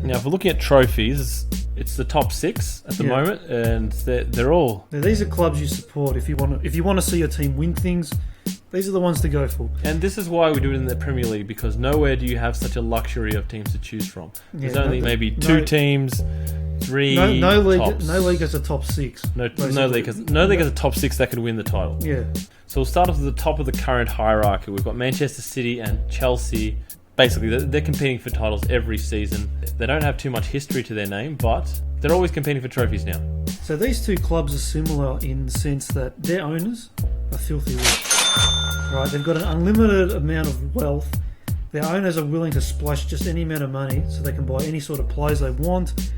Now, if we're looking at trophies, it's the top 6 at the moment, and they're all... Now, these are clubs you support if you want to see your team win things. These are the ones to go for. And this is why we do it in the Premier League, because nowhere do you have such a luxury of teams to choose from. There's only maybe 2 teams, 3 no league, tops. No league has a top 6. No league has a top 6 that could win the title. Yeah. So we'll start off at the top of the current hierarchy. We've got Manchester City and Chelsea. Basically, they're competing for titles every season. They don't have too much history to their name, but they're always competing for trophies now. So these two clubs are similar in the sense that their owners are filthy rich. Right, they've got an unlimited amount of wealth. Their owners are willing to splash just any amount of money so they can buy any sort of players they want,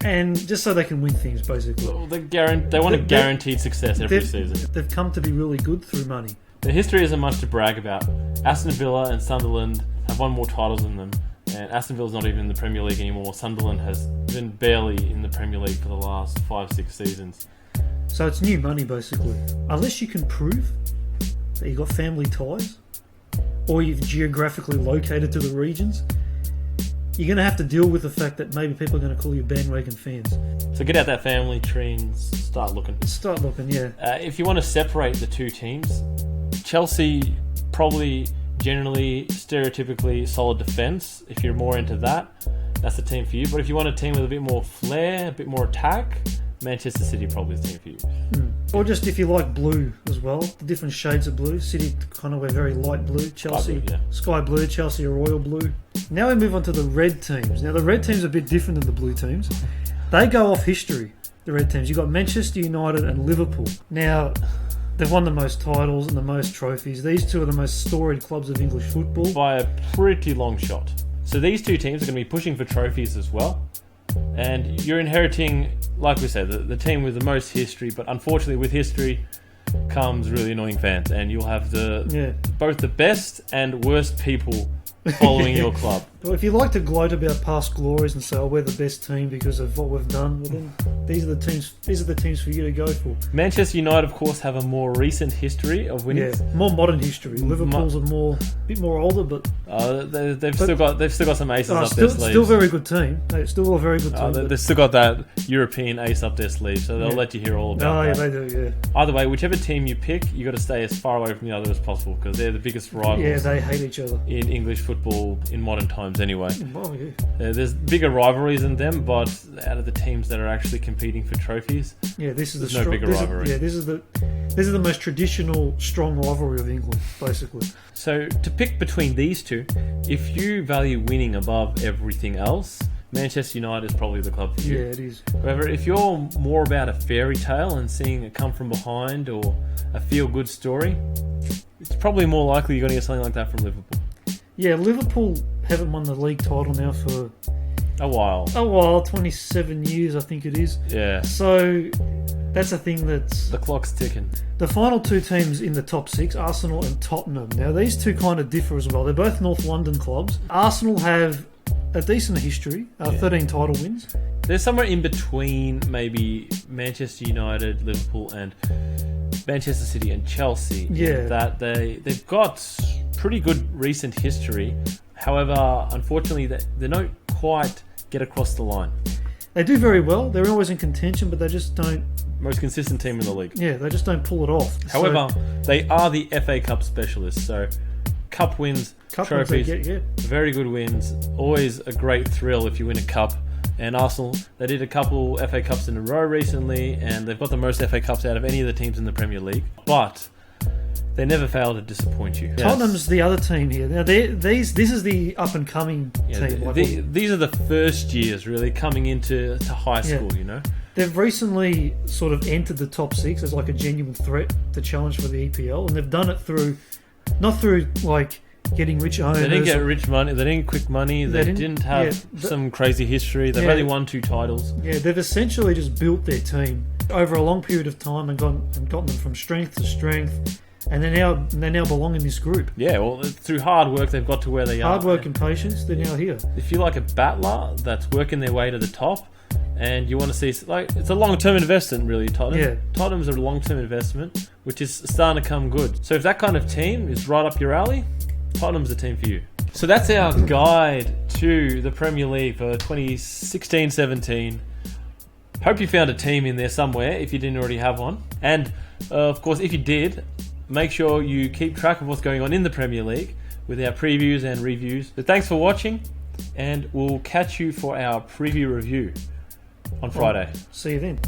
and just so they can win things, basically. Well, they want a guaranteed success every season. They've come to be really good through money. Their history isn't much to brag about. Aston Villa and Sunderland have won more titles than them, and Aston Villa's not even in the Premier League anymore. Sunderland has been barely in the Premier League for the last 5-6 seasons. So it's new money, basically. Unless you can prove that you've got family ties, or you've geographically located to the regions, you're going to have to deal with the fact that maybe people are going to call you bandwagon fans. So get out that family tree and start looking. Yeah. If you want to separate the two teams, Chelsea probably generally, stereotypically solid defence. If you're more into that, that's the team for you. But if you want a team with a bit more flair, a bit more attack, Manchester City probably is the team for you. Or just if you like blue as well, the different shades of blue. City kind of wear very light blue. Chelsea, sky blue. Chelsea, a royal blue. Now we move on to the red teams. Now the red teams are a bit different than the blue teams. They go off history, the red teams. You've got Manchester United and Liverpool. Now, they've won the most titles and the most trophies. These two are the most storied clubs of English football. By a pretty long shot. So these two teams are going to be pushing for trophies as well. And you're inheriting, like we said, the team with the most history. But unfortunately, with history comes really annoying fans. And you'll have both the best and worst people following your club. But if you like to gloat about past glories and say, "Oh, we're the best team because of what we've done," well, then these are the teams. These are the teams for you to go for. Manchester United, of course, have a more recent history of winning. Yeah, more modern history. Liverpool's a bit more older, but they've still got some aces up their sleeves. Still very good team. Still a very good team. They've still got that European ace up their sleeve, so they'll let you hear all about that. Oh, yeah, they do. Yeah. Either way, whichever team you pick, you got to stay as far away from the other as possible because they're the biggest rivals. Yeah, they hate each other in English football in modern times, anyway. Oh, yeah. There's bigger rivalries than them, but out of the teams that are actually competing for trophies, this is no bigger rivalry. This is the most traditional strong rivalry of England, basically. So to pick between these two, if you value winning above everything else, Manchester United is probably the club for you. Yeah, it is. However, if you're more about a fairy tale and seeing it come from behind or a feel-good story, it's probably more likely you're going to get something like that from Liverpool. Yeah, Liverpool haven't won the league title now for a while. 27 years, I think it is. Yeah. So that's the thing that's... The clock's ticking. The final two teams in the top 6, Arsenal and Tottenham. Now, these two kind of differ as well. They're both North London clubs. Arsenal have a decent history, 13 title wins. They're somewhere in between maybe Manchester United, Liverpool, and Manchester City and Chelsea. Yeah. That they've got pretty good recent history. However, unfortunately, they don't quite get across the line. They do very well. They're always in contention, but they just don't... Most consistent team in the league. Yeah, they just don't pull it off. However, they are the FA Cup specialists, so cup wins, trophies, very good wins. Always a great thrill if you win a cup. And Arsenal, they did a couple FA Cups in a row recently, and they've got the most FA Cups out of any of the teams in the Premier League. But they never fail to disappoint you. Tottenham's the other team here. Now, this is the up-and-coming team. These are the first years, really, coming into high school, you know? They've recently sort of entered the top 6 as like a genuine threat to challenge for the EPL, and they've done it not through like getting rich owners. They didn't get rich money. They didn't quick money. They didn't have some crazy history. They've only won 2 titles. Yeah, they've essentially just built their team over a long period of time and gotten them from strength to strength. And they now belong in this group. Yeah, well, through hard work, they've got to where they are. Hard work and patience, they're now here. If you like a battler that's working their way to the top, and you want to see, it's a long-term investment, really, Tottenham. Yeah. Tottenham's a long-term investment, which is starting to come good. So if that kind of team is right up your alley, Tottenham's the team for you. So that's our guide to the Premier League for 2016-17. Hope you found a team in there somewhere if you didn't already have one. And, of course, if you did, make sure you keep track of what's going on in the Premier League with our previews and reviews. So thanks for watching, and we'll catch you for our preview review on Friday. See you then.